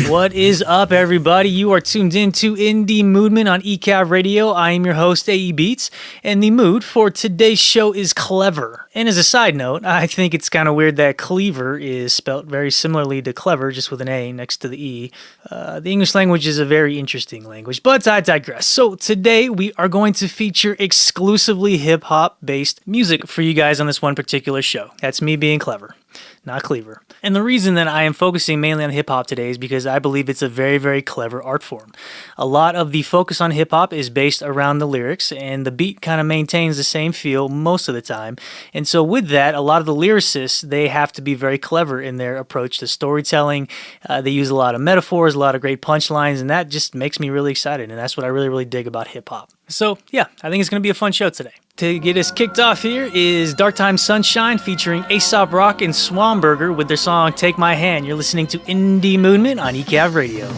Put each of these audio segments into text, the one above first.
What is up, everybody? You are tuned in to Indie Moodment on eCAV Radio. I am your host, AE Beats, and the mood for today's show is clever. And as a side note, I think it's kind of weird that cleaver is spelt very similarly to clever, just with an A next to the E. The English language is a very interesting language, but I digress. So today we are going to feature exclusively hip-hop based music for you guys on this one particular show. That's me being clever, not cleaver. And the reason that I am focusing mainly on hip-hop today is because I believe it's a very, very clever art form. A lot of the focus on hip-hop is based around the lyrics, and the beat kind of maintains the same feel most of the time. And so with that, a lot of the lyricists, they have to be very clever in their approach to storytelling. They use a lot of metaphors, a lot of great punchlines, and that just makes me really excited, and that's what I really, really dig about hip-hop. So yeah, I think it's going to be a fun show today. To get us kicked off here is Dark Time Sunshine featuring Aesop Rock and Swanberger with their song Take My Hand. You're listening to Indie Moodment on eCAV Radio.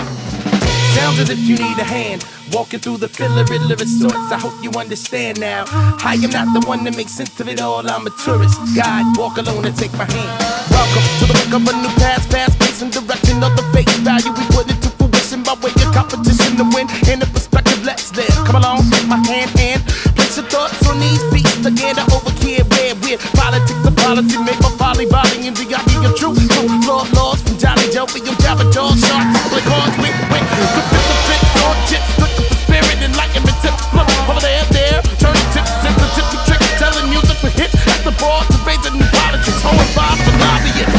Sounds as if you need a hand, walking through the filler sorts. I hope you understand now. I am not the one that makes sense of it all. I'm a tourist guide, walk alone and take my hand. Welcome to the work of a new past, fast pace and direction of the face value we put into fruition by way of competition to win. In the perspective, let's live. Come along, take my hand and place your thoughts on these feet. Again, I overkill where weird politics and policy make my folly volley in the idea of truth. Flawed laws from Johnny Joe, for your Jabba Jaw, sharks, play cards, wink, wink. The tricks on chips, looking for spirit, enlightenment tips. Look over there, turn tips into tippy tricks, telling music for hits at the bar to raise a new politics, home vibe for lobbyists.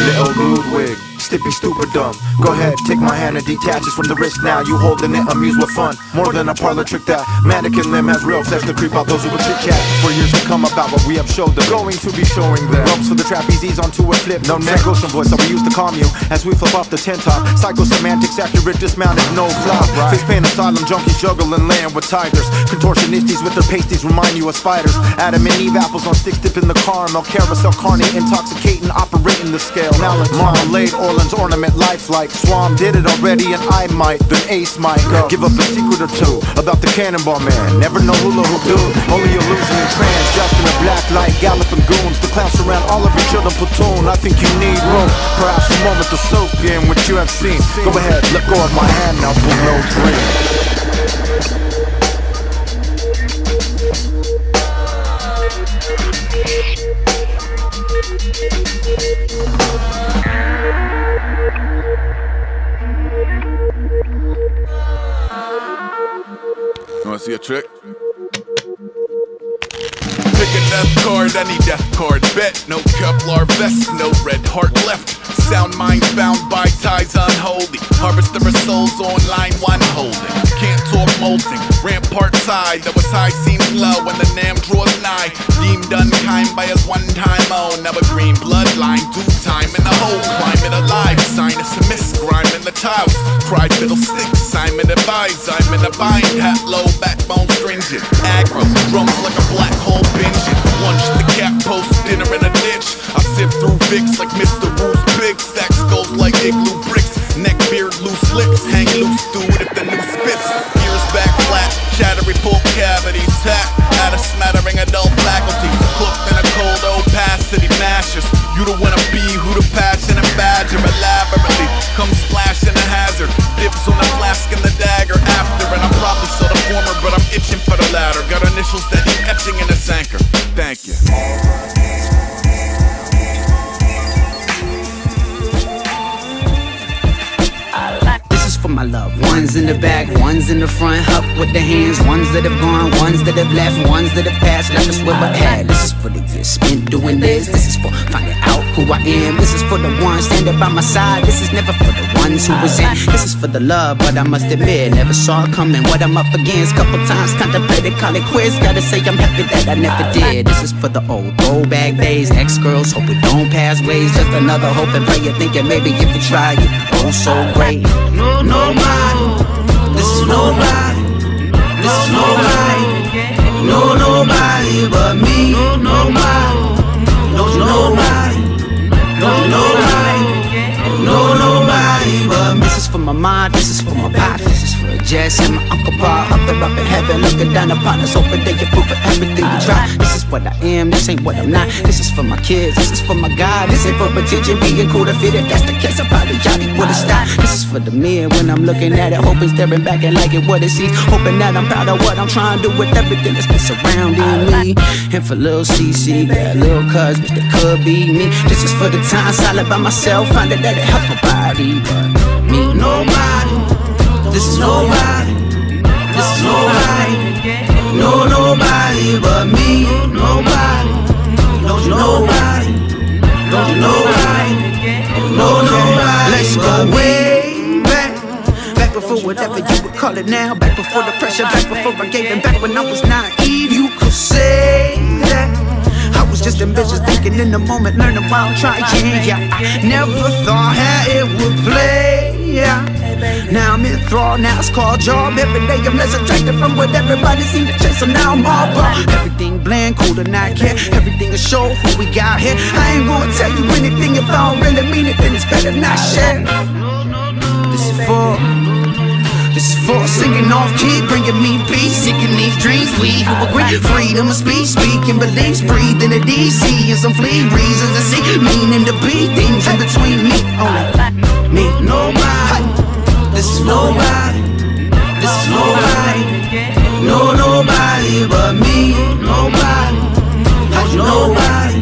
Little Ludwig, stippy, stupid, dumb. Go ahead, take my hand and detach it from the wrist now. You holding it, amused with fun. More than a parlor trick, that mannequin limb has real flesh to creep out those who will chit chat for years to come about what we have showed them. Going to be showing them ropes for the trapezes onto a flip. No neck, ocean voice that we use to calm you as we flip off the tent top. Psychosemantics accurate, dismounted, no flop. Face paint asylum junkies juggling land with tigers. Contortionistes with their pasties remind you of spiders. Adam and Eve apples on sticks dipping the caramel. Carousel carny, intoxicating, operating the scale. Now let's marmalade, Orleans ornament, lifelike. Swam did it already and I might, then Ace might give up a secret or two about the cannonball man. Never know hula hoop dude, only illusion and trance. Just in a black light, galloping goons. The clowns surround all of each other platoon. I think you need room, perhaps a moment to soak in what you have seen. Go ahead, let go of my hand now, pull no dream. You wanna see a trick? Pick a death card, any death card. Bet, no Kevlar vest, no red heart left. Sound minds bound by ties unholy. Harvester of souls on line one holding. Can't talk molting, rampart side. That was high seems low when the Nam draws nigh. Deemed unkind by his one-time own. Evergreen bloodline, due time in the whole climate alive. Sinus a miss, grime in the tiles. Cry fiddlesticks, Simon advise. I'm in a bind, hat low, backbone stringent. Aggro, drums like a black hole binging. Lunch the cat post, dinner in a ditch. I sift through Vicks like Mr. Bruce Big. Stack skulls like igloo bricks. Neck beard, loose lips. Hang loose, dude, if the noose spits. Ears back flat, chattery pull cavities. Tap, add a smattering adult faculties. Cooked in a cold opacity mashes. You don't wanna be who the passion and badger. Elaborately, come splash in a hazard. Dips on the flask and the dagger after. And I probably saw the former, but I'm itching for the latter. Got initials that need etching in this anchor. Thank you. For my loved ones in the back, ones in the front, up with the hands, ones that have gone, ones that have left, ones that have passed, left us where we're at. This is for the years spent doing this. This is for finding out who I am. This is for the ones standing by my side. This is never for the ones who was in. This is for the love, but I must admit, never saw it coming. What I'm up against, couple times contemplated, call it quits. Gotta say I'm happy that I never did. This is for the old throwback days, ex-girls, hope we don't pass ways. Just another hope and prayer, thinking maybe if you try it, oh so great. Nobody, this is nobody, this is nobody, no nobody nobody but me. Nobody, nobody, nobody but me. This is for my mind, this is for my pop, this is for Jess and my Uncle Bob. Up there up in heaven, looking down upon us, hoping they approve of everything we try. This is what I am, this ain't what I'm not. This is for my kids, this is for my God. This ain't for attention, being cool to fit it. That's the case, I probably Johnny would've stopped. This is for the mirror when I'm looking at it, hoping staring back and liking what it sees. Hoping that I'm proud of what I'm trying to do with everything that's been surrounding me. And for little Cecil, yeah, little cuz, bitch, that could be me. This is for the time silent by myself, finding that it helps my body. But me, nobody, this is nobody, this is nobody, nobody but me. Nobody, nobody, nobody. Let's go way back before whatever you would call it now. Back before the pressure, back before I gave in, back when I was naive. You could say that I was just ambitious, thinking in the moment, learning while I'm trying. Yeah, I never thought how it would play. Yeah, now I'm in thrall, now it's called job. Every day I'm less attracted from what everybody seems to chase, so now I'm all ball. Everything bland, cool to not care. Everything is show who we got here. I ain't gonna tell you anything if I don't really mean it, then it's better not share. This is for singing off key, bringing me peace, seeking these dreams. We who agree, freedom of speech, speaking beliefs, breathe in the DC, and some flee reasons to see, meaning to be things in between me, only me, nobody. This is nobody. This is nobody. Nobody but me. Nobody. Nobody.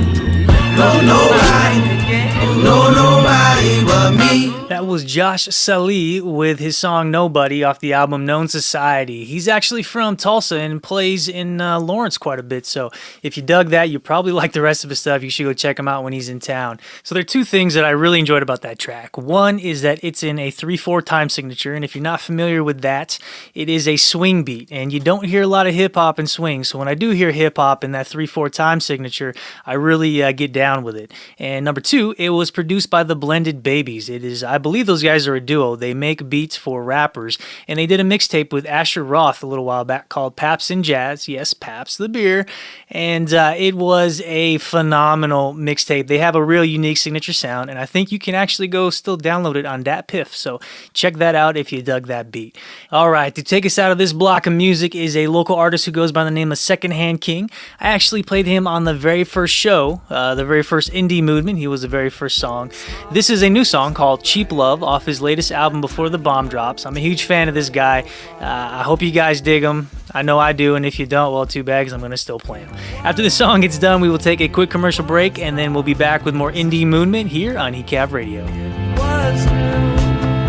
Nobody but me. That was Josh Sallee with his song Nobody off the album Known Society. He's actually from Tulsa and plays in Lawrence quite a bit, so if you dug that, you probably like the rest of his stuff. You should go check him out when he's in town. So there are two things that I really enjoyed about that track. One is that it's in a 3/4 time signature, and if you're not familiar with that, it is a swing beat, and you don't hear a lot of hip-hop and swing, so when I do hear hip-hop in that 3/4 time signature, I really get down with it. And number two, it was produced by the Blended Babies. It is, I believe those guys are a duo. They make beats for rappers, and they did a mixtape with Asher Roth a little while back called Paps and Jazz. Yes, Paps the beer. And it was a phenomenal mixtape. They have a real unique signature sound, and I think you can actually go still download it on Dat Piff, so check that out if you dug that beat. All right, to take us out of this block of music is a local artist who goes by the name of Secondhand King. I actually played him on the very first show, the very first Indie Moodment. He was the very first song. This is a new song called Cheap Love off his latest album Before the Bomb Drops. I'm a huge fan of this guy. I hope you guys dig him. I know I do, and if you don't, well, too bad, because I'm going to still play him. After the song gets done, we will take a quick commercial break, and then we'll be back with more Indie Moodment here on eCAV Radio. It was new,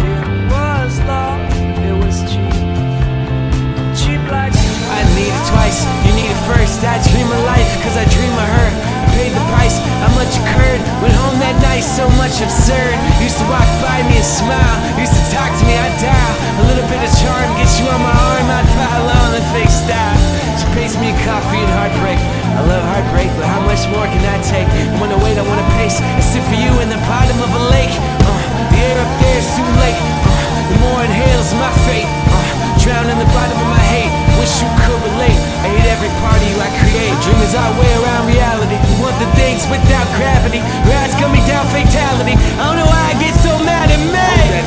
it was love, it was cheap. Cheap like I need it twice, you need it first. I dream of life, cause I dream of her. I paid the price, how much occurred. Went home that night, so much absurd. Used to walk by me and smile, used to talk to me, I'd dial. A little bit of charm, get you on my arm, I'd pile on the fake style. She pays me a coffee and heartbreak. I love heartbreak, but how much more can I take? I wanna wait, I wanna pace, and sit for you in the bottom of a lake. The air up there is too late. The more inhales my fate. Drown in the bottom of my hate. Wish you could relate. I hate every party I create. Dream is our way around reality. We want the things without gravity. Rides coming down fatality. I don't know why I get so mad at me.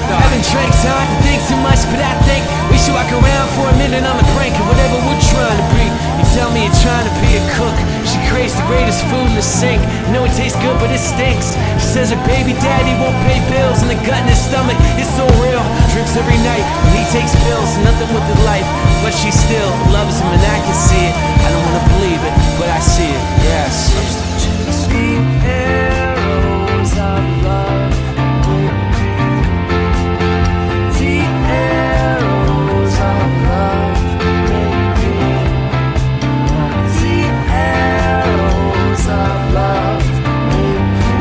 Having drinks hard to think too much, but I think we should walk around for a minute on the brink of whatever we're trying to be. You tell me you're trying to be a cook. She craves the greatest food in the sink. I know it tastes good, but it stinks. She says her baby daddy won't pay bills, and the gut in his stomach is so real. Drinks every night when he takes pills, nothing with his life, but she still loves him, and I can see it. I don't wanna believe it, but I see it. Yes. Sweet arrows of love. Deep arrows of love. Deep arrows of love.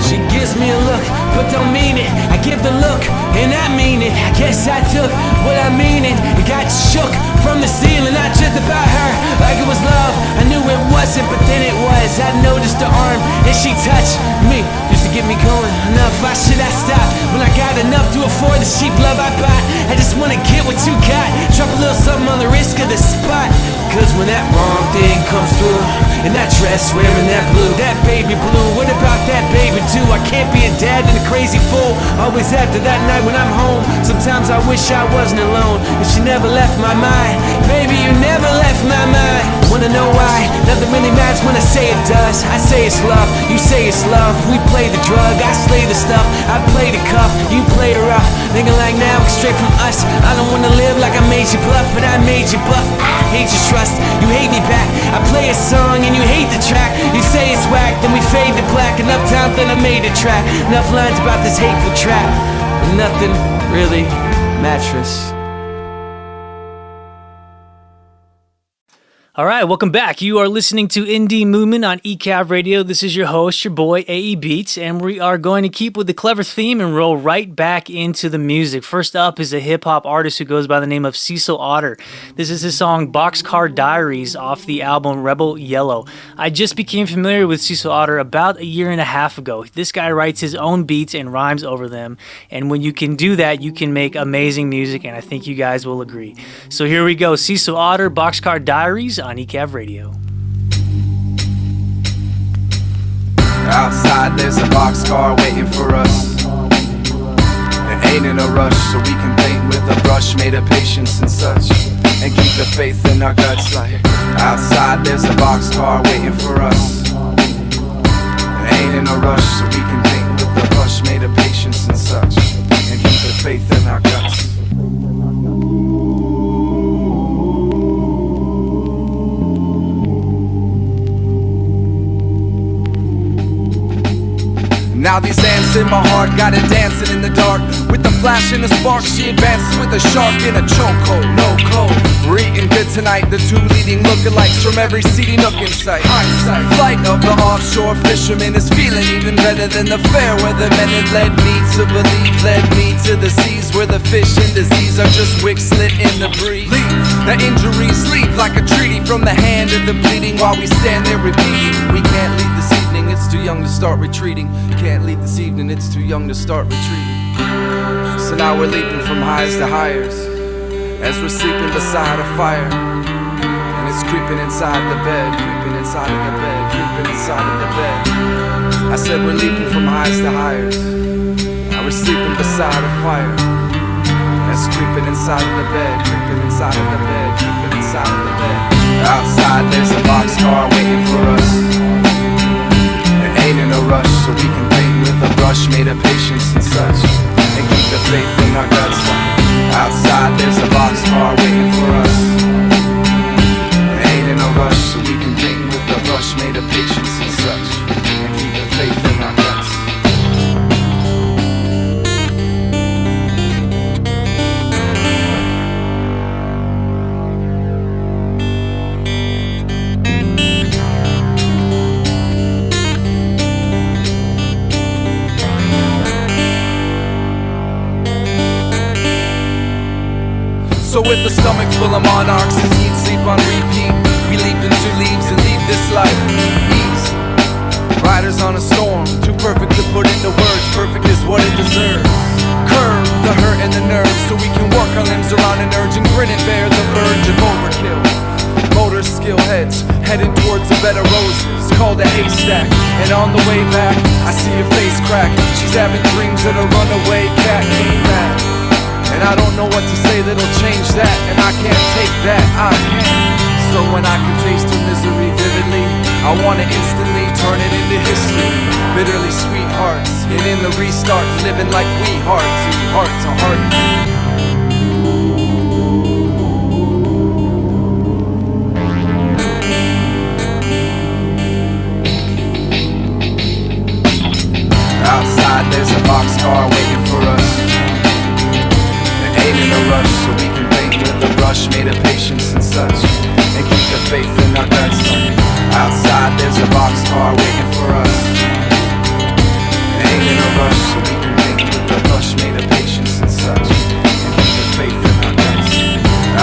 She gives me a look, but don't mean it. I give the look, and I mean it. I guess I took what I mean it. It got shook from the ceiling. I dreamt about her like it was love. I knew it wasn't, but then it was. I noticed her arm, and she touched me just to get me going enough. Why should I stop when I got enough to afford the cheap love I bought? I just wanna get what you got. Drop a little something on the risk of the spot. Cause when that wrong thing comes through in that dress, wearing that blue, that baby blue. What about that baby too? I can't be a dad and a crazy fool. Always after that night when I'm home, sometimes I wish I wasn't alone. And she never left my mind. Baby, you never left my mind. Wanna know why? Nothing really matters when I say it does. I say it's love, you say it's love. We play the drug, I slay the stuff. I play the cuff, you play the rough. Nigga like now, it's straight from us. I don't wanna live like I made you bluff, but I made you bluff. I hate your trust, you hate me back. I play a song and you hate the track. You say it's whack, then we fade to black. Enough time, then I made a track. Enough lines about this hateful trap, but nothing really mattress. All right, welcome back. You are listening to Indie Movement on eCAV Radio. This is your host, your boy, AE Beats, and we are going to keep with the clever theme and roll right back into the music. First up is a hip-hop artist who goes by the name of Cecil Otter. This is his song Boxcar Diaries off the album Rebel Yellow. I just became familiar with Cecil Otter about a year and a half ago. This guy writes his own beats and rhymes over them, and when you can do that, you can make amazing music, and I think you guys will agree. So here we go, Cecil Otter, Boxcar Diaries on eCAV Radio. Outside there's a boxcar waiting for us. There ain't in a rush, so we can paint with a brush made of patience and such, and keep the faith in our guts. Like outside there's a boxcar waiting for us. There ain't in a rush, so we can paint with a brush made of patience and such, and keep the faith in our guts. Now these ants in my heart got it dancing in the dark. With the flash and the spark, she advances with a shark in a chokehold. No cold, we're eating good tonight. The two leading lookalikes from every seedy nook in sight. Hindsight, flight of the offshore fisherman is feeling even better than the fair weathermen. It led me to believe, led me to the seas where the fish and disease are just wicks lit in the breeze. The injuries leave like a treaty from the hand of the bleeding, while we stand there repeating, we can't leave this evening, it's too young to start retreating. Can't leave this evening, it's too young to start retreating. So now we're leaping from highs to highers, as we're sleeping beside a fire, and it's creeping inside the bed, creeping inside of the bed, creeping inside of the bed. I said we're leaping from highs to highers, now we're sleeping beside a fire, that's creeping inside of the bed, creeping inside of the bed, creeping inside of the bed. Outside there's a boxcar waiting for us. Ain't in a rush, so we can paint with a brush made of patience and such, and keep the faith in our guts. Outside there's a boxcar waiting for us. Ain't in a rush, so we can paint with a brush made of patience and such, and keep the faith in our guts. So with a stomach full of monarchs and eat, sleep on repeat, we leap into leaves and leave this life easy. Riders on a storm, too perfect to put into words, perfect is what it deserves. Curve the hurt and the nerves, so we can work our limbs around an urge and grin and bear the verge of overkill. Motor skill heads, heading towards a bed of roses, called a haystack. And on the way back, I see her face crack. She's having dreams that a runaway cat came back. And I don't know what to say that'll change that, and I can't take that, I can't. So when I can taste her misery vividly, I wanna instantly turn it into history. Bitterly sweet hearts, and in the restart, living like we heart to heart. Outside there's a boxcar waiting for us. Ain't in a rush, so we can paint with a brush made of patience and such, and keep the faith in our guts. Outside there's a boxcar waiting for us. Ain't in a rush, so we can paint with a brush made of patience and such, and keep the faith in our guts.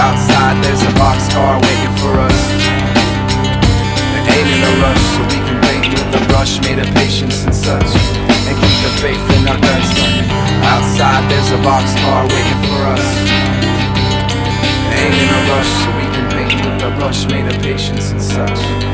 Outside there's a boxcar waiting for us. Ain't in a rush, so we can paint with a brush made of patience and such, and keep the faith in our guts. Outside there's a boxcar waiting for us. Ain't in a rush, so we can paint with a brush made of patience and such.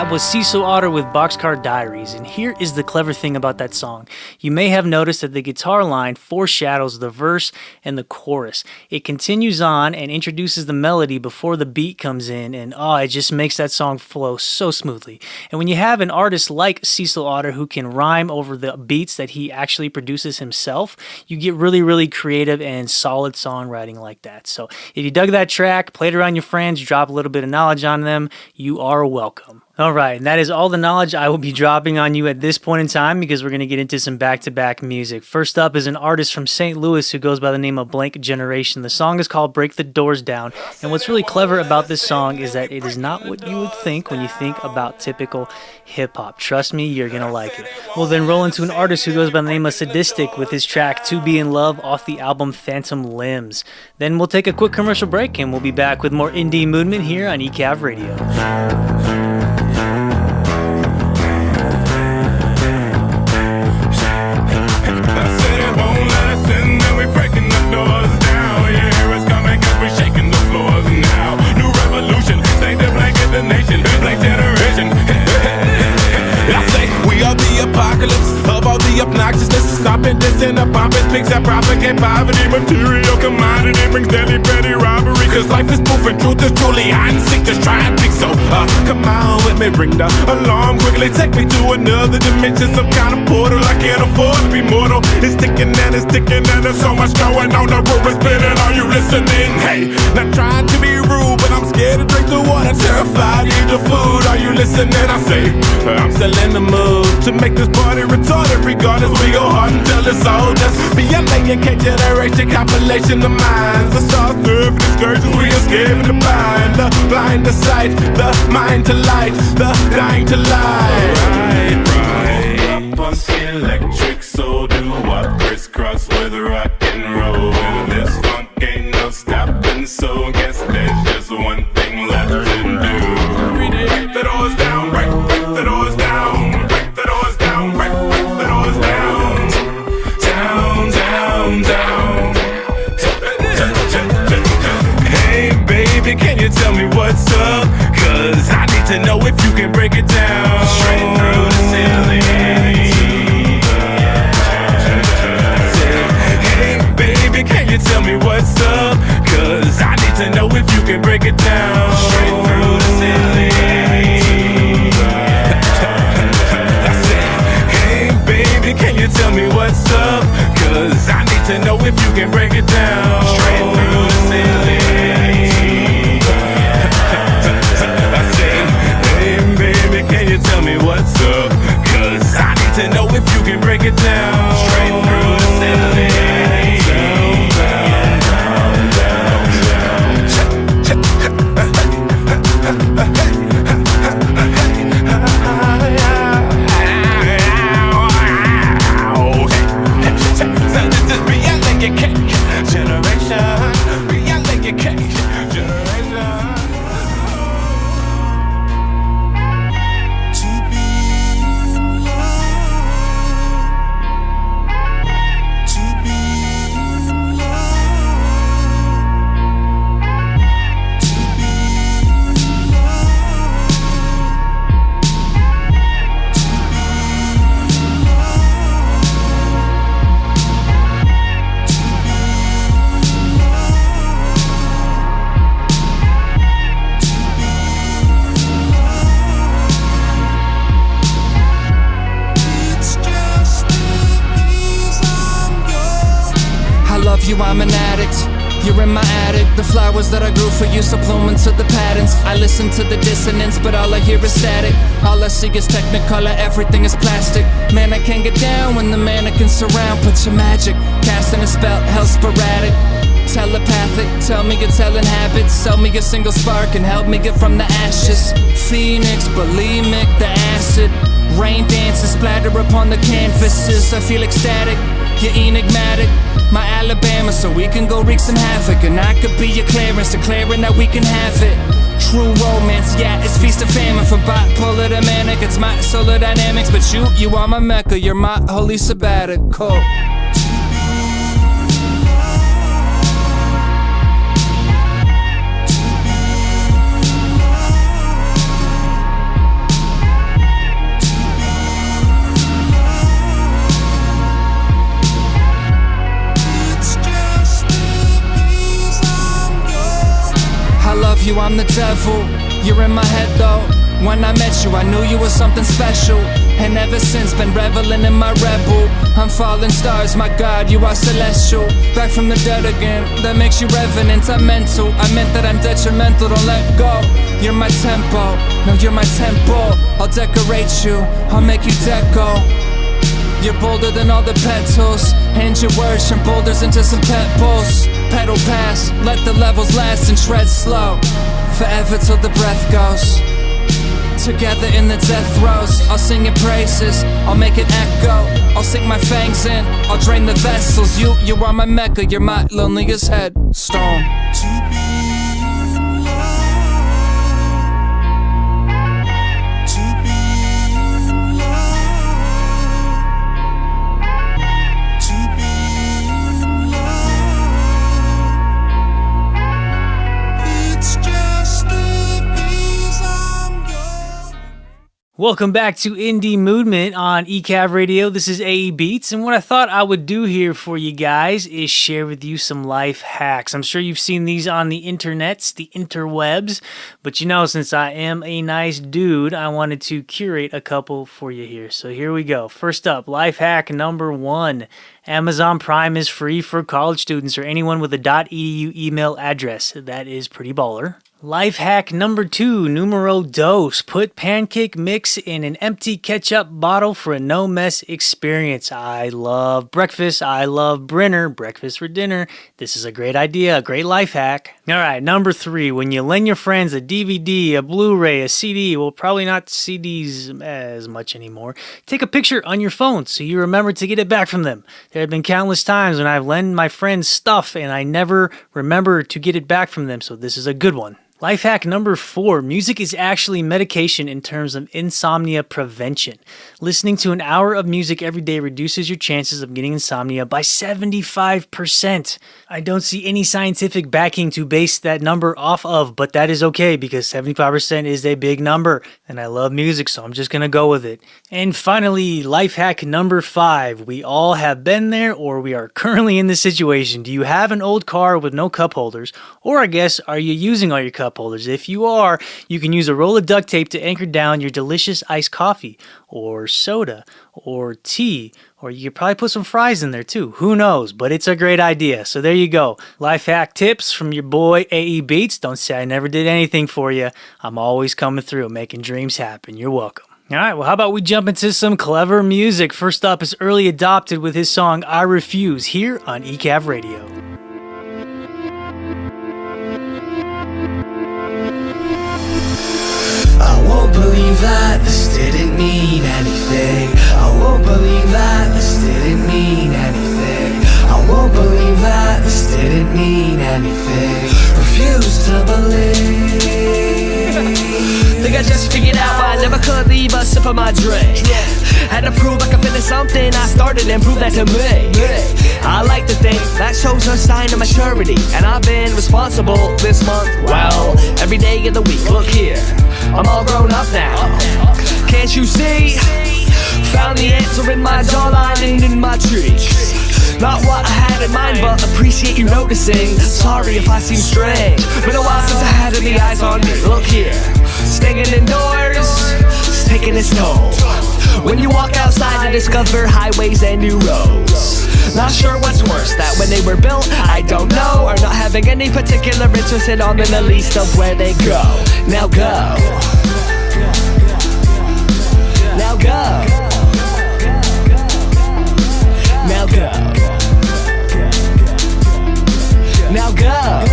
That was Cecil Otter with Boxcar Diaries, and here is the clever thing about that song. You may have noticed that the guitar line foreshadows the verse and the chorus. It continues on and introduces the melody before the beat comes in, and it just makes that song flow so smoothly. And when you have an artist like Cecil Otter who can rhyme over the beats that he actually produces himself, you get really, really creative and solid songwriting like that. So if you dug that track, played around your friends, drop a little bit of knowledge on them, you are welcome. All right, and that is all the knowledge I will be dropping on you at this point in time because we're going to get into some back-to-back music. First up is an artist from St. Louis who goes by the name of Blank Generation. The song is called Break the Doors Down, and what's really clever about this song is that it is not what you would think when you think about typical hip-hop. Trust me, you're going to like it. We'll then roll into an artist who goes by the name of Sadistik with his track To Be in Love off the album Phantom Limbs. Then we'll take a quick commercial break, and we'll be back with more indie movement here on eCAV Radio. Apocalypse of all the obnoxiousness. Stopping this in the pompous pigs that propagate poverty. Material commodity brings deadly petty robbery. Cause life is moving, truth is truly hide and seek. Just try and think so. Come on with me, ring the alarm quickly. Take me to another dimension, some kind of portal. I can't afford to be mortal. It's ticking and there's so much going on. The room is spinning. Are you listening? Hey, not trying to be rude, but I'm scared to drink the water. Terrified, eat the food. Are you listening? I say, I'm still in the mood to make this party retarded. Regardless, we go hard until it's all just BLANK generation, compilation of minds. The stars serve excursions, we escape the blind. The blind to sight, the mind to light, the dying to lie. Right. Up on electric, so do what? Crisscross with rock and roll. This funk ain't no stopping, so guess there's just one thing left to do. Break the doors down, break the doors down, break the doors down, break the doors down, down, down, down. Hey baby, can you tell me what's up? Cause I need to know if you can break it down. Straight through the ceiling. Hey baby, can you tell me what's up? Cause I need to know if you can break it down. Straight through the ceiling. Can you tell me what's up? Cause I need to know if you can break it down. Straight through the ceiling. I said, hey baby, can you tell me what's up? Cause I need to know if you can break it down. Straight through the ceiling. Down, down, down, I'm an addict. You're in my attic. The flowers that I grew for you supplement to the patterns. I listen to the dissonance, but all I hear is static. All I see is technicolor, everything is plastic. Man, I can't get down when the mannequins surround. Put your magic, casting a spell, hell sporadic. Telepathic, tell me your telling habits. Sell me a single spark and help me get from the ashes. Phoenix, bulimic, the acid. Rain dances splatter upon the canvases. I feel ecstatic, you're enigmatic. My Alabama, so we can go wreak some havoc. And I could be your clearance, declaring that we can have it. True romance, yeah, it's feast of famine. From bipolar to manic, it's my solar dynamics. But you are my mecca, you're my holy sabbatical. you, I'm the devil. You're in my head though. When I met you, I knew you were something special. And ever since, been reveling in my rebel. I'm falling stars, my God, you are celestial. Back from the dead again, that makes you revenant. I'm mental, I meant that I'm detrimental, don't let go. You're my tempo, no, you're my tempo. I'll decorate you, I'll make you deco. You're bolder than all the petals. And your words turn boulders into some pebbles. Pedal pass, let the levels last and tread slow. Forever till the breath goes. Together in the death throes, I'll sing your praises, I'll make it echo. I'll sink my fangs in, I'll drain the vessels. You are my mecca, you're my loneliest headstone. To be in love, to be in love, to be in love. It's just the things I'm going. Welcome back to Indie Moodment on eCAV Radio. This is AE Beats, and what I thought I would do here for you guys is share with you some life hacks. I'm sure you've seen these on the internets, the interwebs, but you know, since I am a nice dude, I wanted to curate a couple for you here. So here we go. First up, life hack number 1. Amazon Prime is free for college students or anyone with a .edu email address. That is pretty baller. Life hack number 2, numero dos. Put pancake mix in an empty ketchup bottle for a no-mess experience. I love breakfast. I love Brenner. Breakfast for dinner. This is a great idea, a great life hack. All right, number 3, when you lend your friends a DVD, a Blu-ray, a CD, well, probably not CDs as much anymore, take a picture on your phone so you remember to get it back from them. There have been countless times when I've lent my friends stuff and I never remember to get it back from them, so this is a good one. Life hack number 4, music is actually medication in terms of insomnia prevention. Listening to an hour of music every day reduces your chances of getting insomnia by 75%. I don't see any scientific backing to base that number off of, but that is okay because 75% is a big number, and I love music, so I'm just gonna go with it. And finally, life hack number 5, we all have been there or we are currently in this situation. Do you have an old car with no cup holders? Or I guess, are you using all your cup holders? If you are, you can use a roll of duct tape to anchor down your delicious iced coffee or soda or tea, or you could probably put some fries in there too. Who knows? But it's a great idea. So there you go. Life hack tips from your boy AE Beats. Don't say I never did anything for you. I'm always coming through, making dreams happen. You're welcome. All right, well, how about we jump into some clever music? First up is Early Adopted with his song I Refuse here on eCAV Radio. I won't believe that this didn't mean anything. I won't believe that this didn't mean anything. I won't believe that this didn't mean anything. Refuse to believe. Think I just figured out why I never could leave a sip of my drink. Had to prove I could finish something I started and prove that to me. I like to think that shows a sign of maturity, and I've been responsible this month. Well, every day of the week, look here, I'm all grown up now. Can't you see? Found the answer in my jawline and in my cheeks. Not what I had in mind, but appreciate you noticing. Sorry if I seem strange, been a while since I had any eyes on me. Look here, staying indoors, it's taking its toll. When you walk outside and discover highways and new roads. Not sure what's worse, that when they were built, I don't know, or not having any particular interest in on the least of where they go. Now go. Now go. Now go. Now go.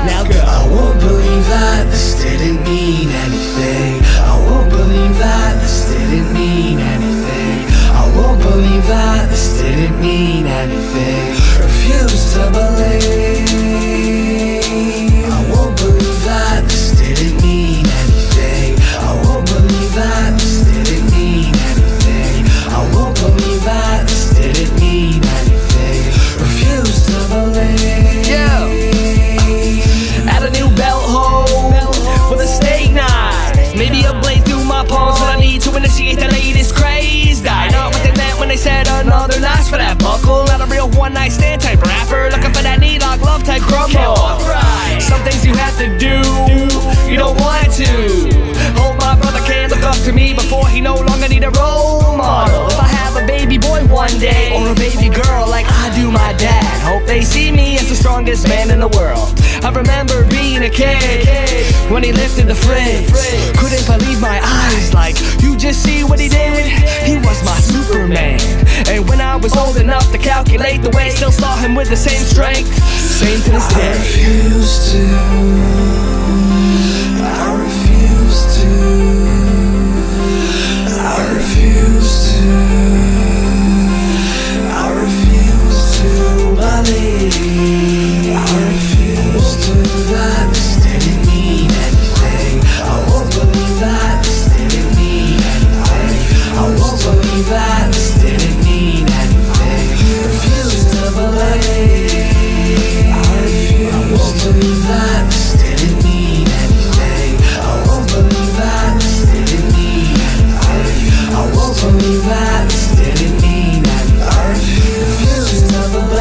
Now go. I won't believe that this didn't mean anything. I won't believe that this didn't mean anything. I won't believe that this didn't mean anything. Refuse to believe. I won't believe that this didn't mean anything. I won't believe that this didn't mean anything. I won't believe that this didn't mean anything. Refuse I remember being a kid when he lifted the fridge. Couldn't believe my eyes, like, you just see what he did? He was my Superman. And when I was old enough to calculate the weight, still saw him with the same strength, same to this day. I refuse to believe. I refuse to that this didn't mean anything. I won't believe that this didn't mean anything. I won't believe that this didn't mean anything. Refuse to believe. I won't believe that this didn't mean anything. I won't believe that this didn't mean anything. I won't believe that this didn't mean anything. I refuse to believe.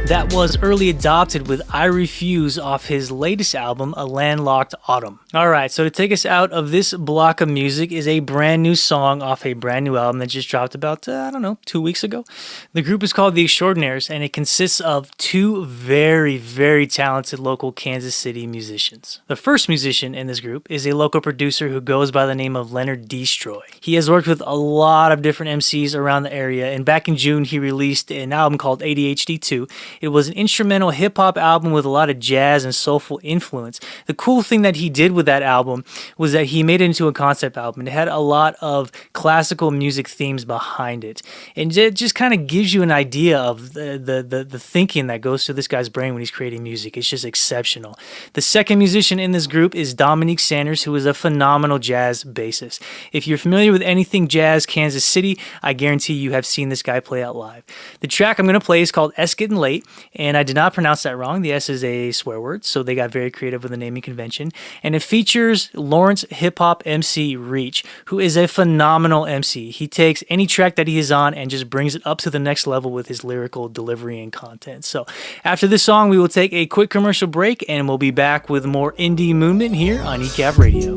That was Early Adopted with I Refuse off his latest album, A Landlocked Autumn. Alright, so to take us out of this block of music is a brand new song off a brand new album that just dropped about, 2 weeks ago. The group is called the Xtraordinaires, and it consists of two very, very talented local Kansas City musicians. The first musician in this group is a local producer who goes by the name of Leonard Destroy. He has worked with a lot of different MCs around the area, and back in June he released an album called ADHD 2. It was an instrumental hip-hop album with a lot of jazz and soulful influence. The cool thing that he did with that album was that he made it into a concept album. It had a lot of classical music themes behind it. And it just kind of gives you an idea of the thinking that goes through this guy's brain when he's creating music. It's just exceptional. The second musician in this group is Dominique Sanders, who is a phenomenal jazz bassist. If you're familiar with anything jazz Kansas City, I guarantee you have seen this guy play out live. The track I'm going to play is called S Getting Late. And I did not pronounce that wrong. The S is a swear word, so they got very creative with the naming convention. And it features Lawrence hip-hop MC Reach, who is a phenomenal MC. He takes any track that he is on and just brings it up to the next level with his lyrical delivery and content. So after this song, we will take a quick commercial break, and we'll be back with more indie movement here on eCAV Radio.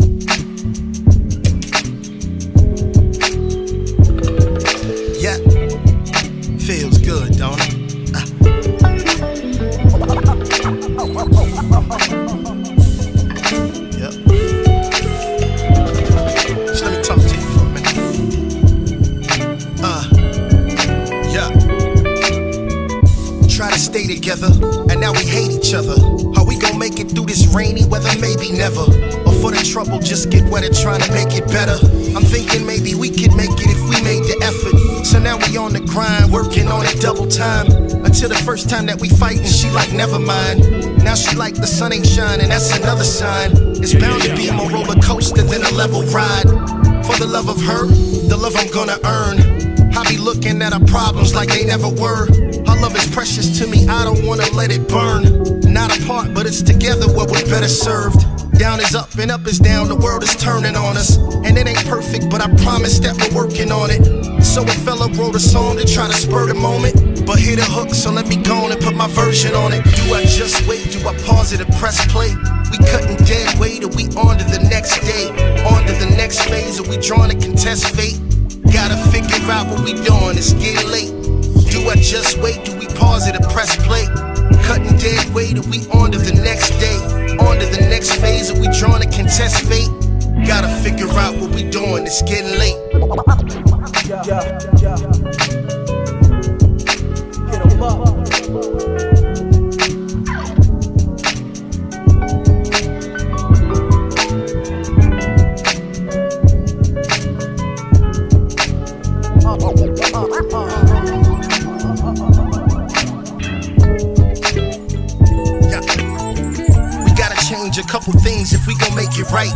Yeah, feels good, don't it? Yep. Just let me talk to you for a minute. Yeah. Try to stay together, and now we hate each other. How we gon' make it through this rainy weather? Maybe never. Or for the trouble, just get wetter trying to make it better. I'm thinking maybe we could make it if we made the effort. So now we on the grind, working on it double time. Until the first time that we fight, and she like, never mind. Now she like, the sun ain't shining, that's another sign. It's bound to be more roller coaster than a level ride. For the love of her, the love I'm gonna earn. I be looking at our problems like they never were. Our love is precious to me, I don't wanna let it burn. Not apart, but it's together where we're better served. Down is up and up is down, the world is turning on us. And it ain't perfect, but I promise that we're working on it. So a fella wrote a song to try to spur the moment, but hit a hook, so let me go on and put my version on it. Do I just wait, do I pause it and press play? We cutting dead weight, or we on to the next day? On to the next phase, or we trying to contest fate? Gotta figure out what we doing, it's getting late. Do I just wait, do we pause it and press play? Cutting dead weight, or we on to the next day? On to the next phase, or we trying to contest fate? Gotta figure out what we doing, it's getting late. Yeah. Hit 'em up. A couple things if we gon' make it right.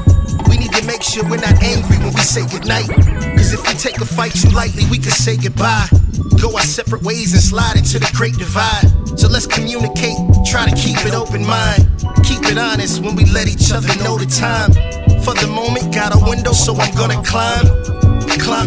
We need to make sure we're not angry when we say goodnight. Cause if we take a fight too lightly, we could say goodbye. Go our separate ways and slide into the great divide. So let's communicate, try to keep it open mind. Keep it honest when we let each other know the time. For the moment, got a window, so I'm gonna climb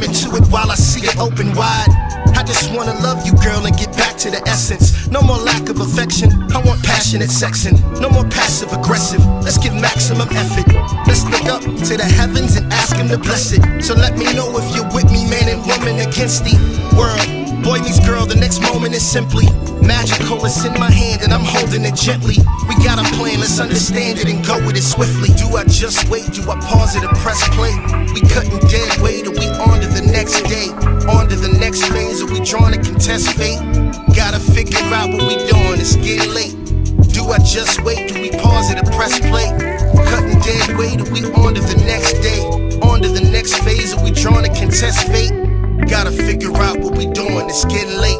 into it while I see it open wide. I just wanna love you, girl, and get back to the essence. No more lack of affection, I want passionate sexing. No more passive aggressive, let's give maximum effort. Let's look up to the heavens and ask ask him to bless it. So let me know if you're with me, man and woman against the world. Boy meets girl, the next moment is simply magical. It's in my hand and I'm holding it gently. We got a plan, let's understand it and go with it swiftly. Do I just wait? Do I pause it and press play? We cutting dead weight, or we on to the next day? On to the next phase, are we trying to contest fate? Gotta figure out what we doing, it's getting late. Do I just wait? Do we pause it and press play? Cutting dead weight, are we on to the next day? On to the next phase, are we trying to contest fate? Gotta figure out what we doing, it's getting late.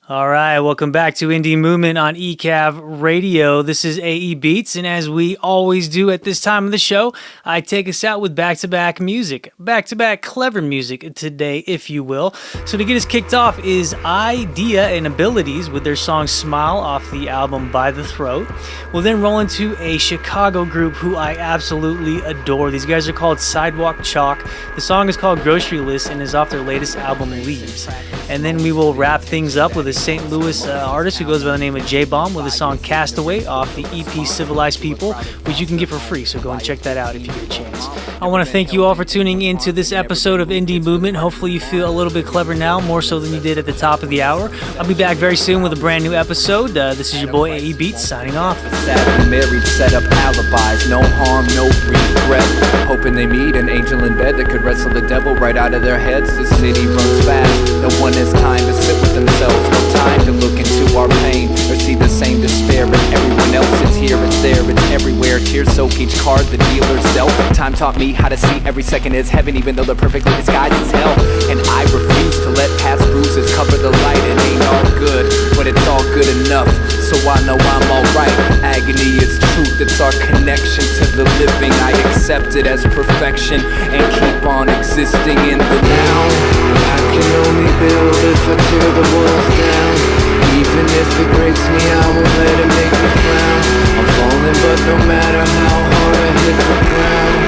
All right, welcome back to Indie Movement on eCAV Radio. This is AE Beats, and as we always do at this time of the show, I take us out with back-to-back music, back-to-back clever music today, if you will. So to get us kicked off is Eyedea and Abilities with their song Smile off the album By the Throat. We'll then roll into a Chicago group who I absolutely adore. These guys are called Sidewalk Chalk. The song is called Grocery List and is off their latest album, Leaves. And then we will wrap things up with a St. Louis artist who goes by the name of J-Bomb with the song Castaway off the EP Civilized People, which you can get for free, so go and check that out if you get a chance. I want to thank you all for tuning in to this episode of Indie Movement. Hopefully you feel a little bit clever now, more so than you did at the top of the hour. I'll be back very soon with a brand new episode. This is your boy AE Beats signing off. Sadly married, set up alibis, no harm, no regret. Hoping they meet an angel in bed that could wrestle the devil right out of their heads. The city runs fast, no one has time to sit with themselves, no time to look into our pain or see the same despair. But everyone else, it's here, it's there, it's everywhere. Tears soak each card the dealer's dealt. Time taught me how to see every second as heaven, even though they're perfectly disguised as hell. And I refuse to let past bruises cover the light. It ain't all good, but it's all good enough, so I know I'm alright. Agony is truth, it's our connection to the living. I accept it as perfection and keep on existing in the now. I can only build if I tear the walls down. Even if it breaks me, I won't let it make me frown. I'm falling, but no matter how hard I hit the ground,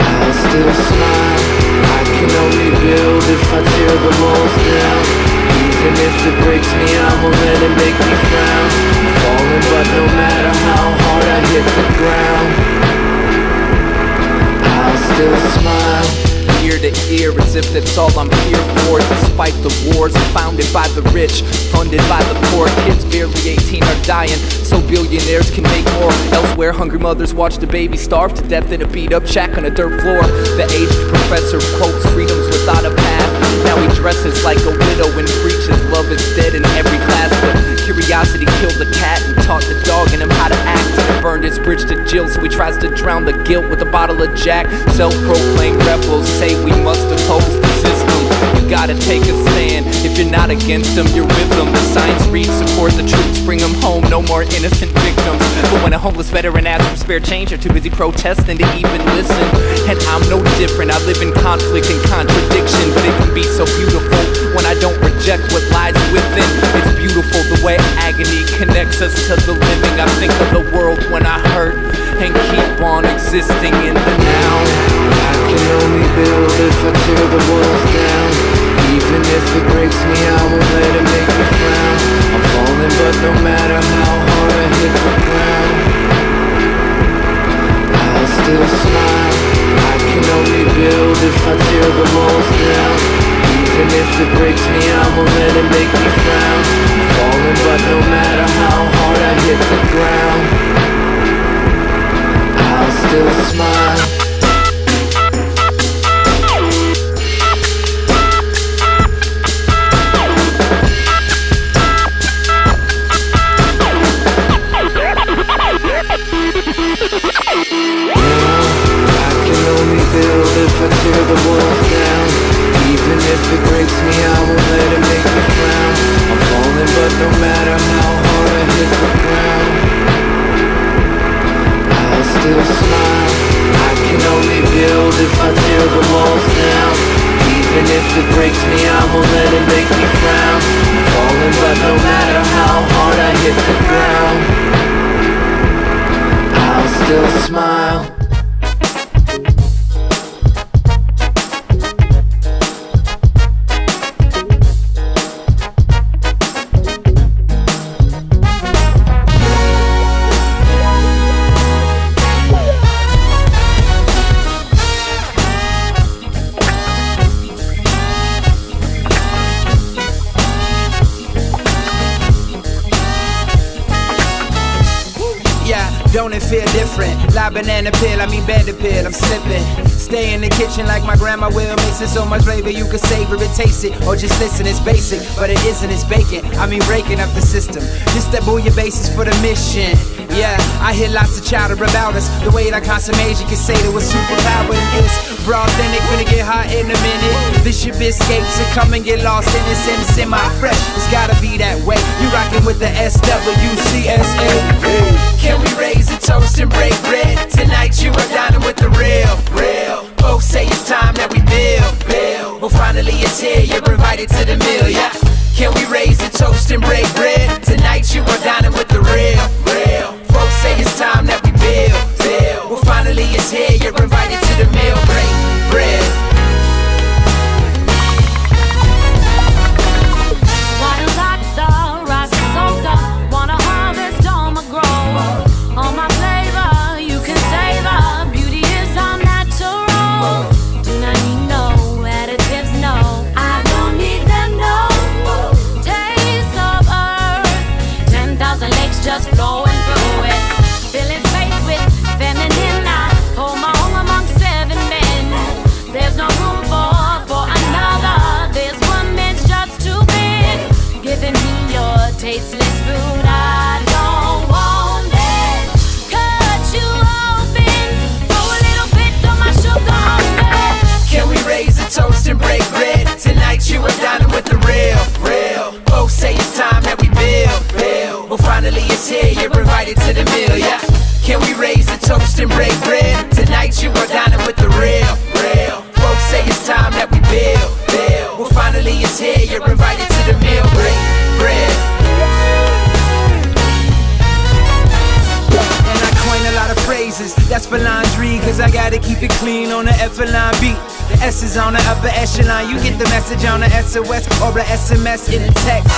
I'll still smile. I can only build if I tear the walls down. Even if it breaks me, I won't let it make me frown. I'm falling, but no matter how hard I hit the ground, I'll still smile. Ear to ear, as if that's all I'm here for. Despite the wars founded by the rich, funded by the poor, kids barely 18 are dying, so billionaires can make more. Elsewhere, hungry mothers watch the baby starve to death in a beat-up shack on a dirt floor. The aged professor quotes freedoms without a path. Now he dresses like a widow and preaches love is dead in every class. But curiosity killed the cat and taught the dog in him how to act. And it burned his bridge to Jill, so he tries to drown the guilt with a bottle of Jack. Self-proclaimed rebels say we must oppose the system. You gotta take a stand. If you're not against them, you're with them. The signs read support the troops, bring them home, no more innocent victims. But when a homeless veteran asks for spare change, they're too busy protesting to even listen. And I'm no different, I live in conflict and contradiction. But it can be so beautiful when I don't reject what lies within. It's beautiful the way agony connects us to the living. I think of the world when I hurt and keep on existing in the now. I can only build if I tear the walls down. Even if it breaks me, I won't let it make me frown. I'm falling, but no matter how hard I hit the ground, smile. If I tear the walls down, even if it breaks me, I won't let it make me frown. I'm falling, but no matter how hard I hit the ground, I'll still smile. I can only build if I tear the walls down. Even if it breaks me, I won't let it make me frown. I'm falling, but no matter how hard I hit the ground, I'll still smile. Don't it feel different? Lie banana peel, I mean bed pill, I'm slipping. Stay in the kitchen like my grandma will. Mixing so much flavor you can savor it, taste it, or just listen. It's basic, but it isn't, it's bacon. I mean breaking up the system. Just that booyah basis for the mission. Yeah, I hear lots of chatter about us. The way that consummation can say that we're superpower in this. Raw authentic, finna get hot in a minute. This shit be escapes and come and get lost in this and semi-fresh. It's gotta be that way. You rockin' with the SWCSA. Can we raise a toast and break bread? Tonight you are dining with the real. Folks say it's time that we build. Well, finally it's here, you're invited to the meal, yeah. Can we raise a toast and break bread? Tonight you are dining with the real. Folks say it's time that we build. Well, finally it's here, you're invited to the meal. Break bread. Wild like the rice is soaked up. Wanna harvest all my growth. All my flavor you can savor. Beauty is all natural. Do not need no additives, no. I don't need them, no. Taste of earth. 10,000 lakes just flowing through it. Filling space with feminine. I hold my own among 7 men. There's no room for another. This woman's just too big. Giving me your tasteless food. I don't want it. Cut you open. Throw a little bit of my sugar on it. Can we raise a toast and break bread? Tonight you are dining with the real. Folks say it's time that we build. Well, finally it's here, you're invited to the meal, yeah. Can we raise a toast and break bread? Tonight you are dining with the real. Folks say it's time that we build. Well, finally it's here, you're invited to the meal. Break bread. And I coin a lot of phrases, that's for laundry, cause I gotta keep it clean on the F-line beat. The S is on the upper echelon, you get the message on the SOS or the SMS in the text.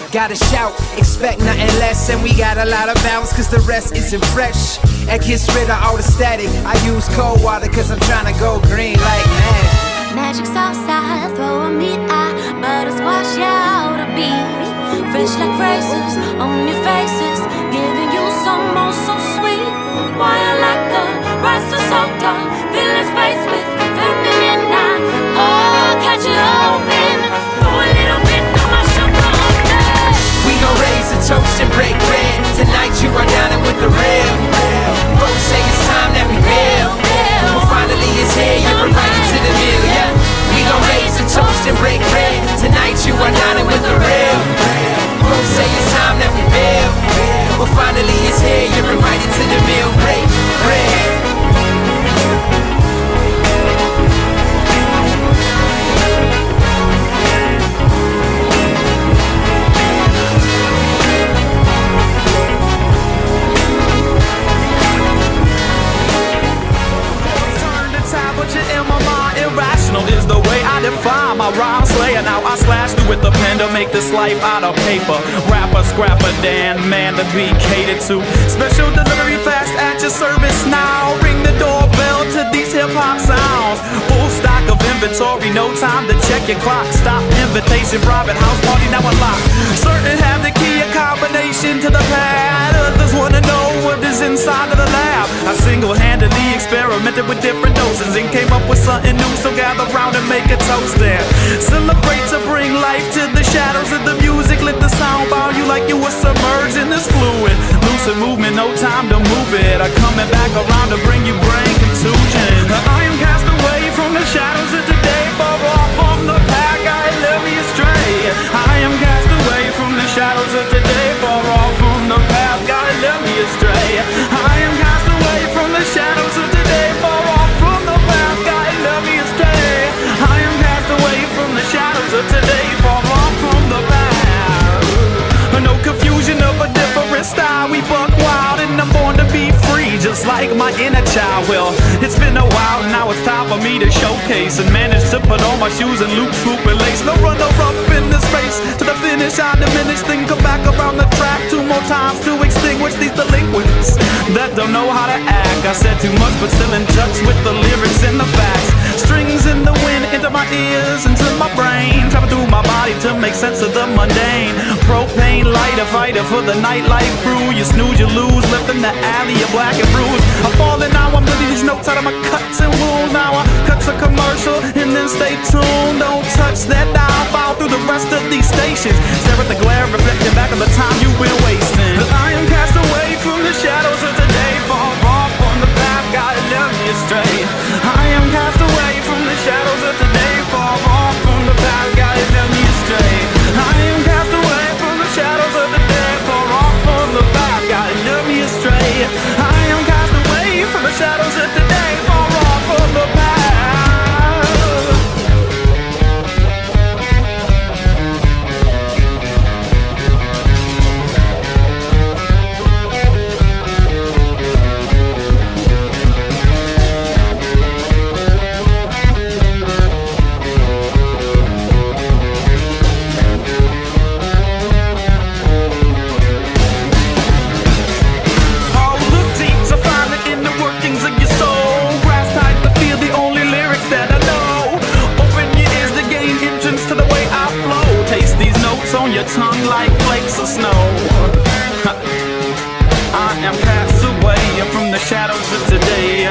Gotta shout, expect nothing less. And we got a lot of bounce cause the rest isn't fresh. And gets rid of all the static. I use cold water cause I'm trying to go green like magic. Magic's outside, throw a meat eye, butter squash, yeah, out a beat. Fresh like phrases on your faces, giving you some more so sweet. Why I like the rice is soaked up, filling space with feminine. Oh, catch it open, throw a little bit of my sugar on that. We gon' raise a toast and break bread. Tonight you are dining with the real. Folks say it's time that we build. Well, finally it's here, you're invited to the meal, yeah. We gon' raise a toast and break bread. Tonight you are dining with the real. Folks say it's time that we build. Well, finally it's here, you're invited to the meal. Break bread. Is the way I define my rhyme slayer. Now I slash through with the pen to make this life out of paper. Rapper, scrapper, Dan, man to be catered to. Special delivery fast at your service now. Ring the doorbell to these hip-hop sounds. Full stock of inventory, no time to check your clock. Stop invitation, private house party now unlocked. Certain have the key, a combination to the pad. Others wanna know what is inside of the lab. I single-handedly experiment it with different doses and came up with something new. So gather round and make a toast and celebrate to bring life to the shadows of the music. Let the sound bow you like you were submerged in this fluid. Lucid movement, no time to move it. I'm coming back around to bring you brain contusion. I am cast away from the shadows of today, far off from the pack, I led me astray. I am cast away from the shadows of today, far off from the path, God led me astray. I am cast away from the shadows of today, far off from the path, God led me astray. I am cast away from the shadows of today, far off from the path. No confusion of a different style, we buck wild and I'm born to be free, just like my inner child. Well, it's been a while and now it's time for me to showcase and manage to put on my shoes and loop, swoop and lace. No runner up in this race to the finish, I diminish, then come back around the track 2 more times to extinguish these delinquents that don't know how to act. I said too much but still in touch with the lyrics and the facts. Strings in the wind into my ears, into my brain, travel through my body to make sense of the mundane. Propane lighter, fighter for the nightlife crew. You snooze, you lose, left in the alley, you're black and bruised. I'm falling now, I'm living these notes out of my cuts and wounds. Now I cut a commercial and then stay tuned. Don't touch that dial, follow through the rest of these stations. Stare at the glare, reflecting back on the time you've been wasting. I am cast away from the shadows of today, far off on the path, God led me astray. I am cast away from the shadows of today, far off from the path, God led me astray. I am cast away from the shadows of the day, far off from the path, God led me astray. I am cast away from the shadows of the day, far off from the path. On your tongue like flakes of snow. I am cast away from the shadows of today.